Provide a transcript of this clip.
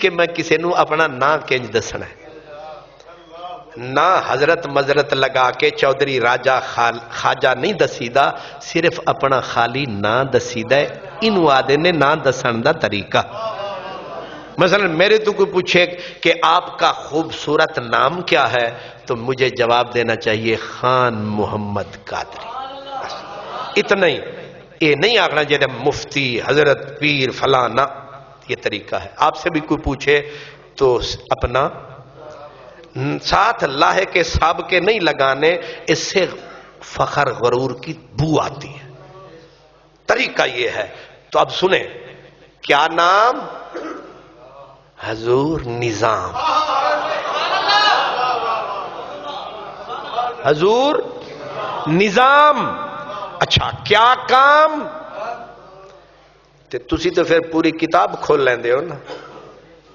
کہ میں کسی نو اپنا نا کنج دسنا ہے، نہ حضرت مزرت لگا کے چودھری راجہ خواجہ نہیں دسیدہ، صرف اپنا خالی نا دسیدہ ہے۔ ان وعدے نے نا دسن دا طریقہ، مثلا میرے تو کوئی پوچھے کہ آپ کا خوبصورت نام کیا ہے تو مجھے جواب دینا چاہیے خان محمد قادری، اتنا ہی۔ یہ نہیں آکھنا چاہیے مفتی حضرت پیر فلانا، یہ طریقہ ہے۔ آپ سے بھی کوئی پوچھے تو اپنا ساتھ لاہے کے سابقے نہیں لگانے، اس سے فخر غرور کی بو آتی ہے، طریقہ یہ ہے۔ تو اب سنیں، کیا نام؟ حضور نظام، حضور نظام۔ اچھا کیا کام؟ تسی تو پھر پوری کتاب کھول لیندے ہو نا۔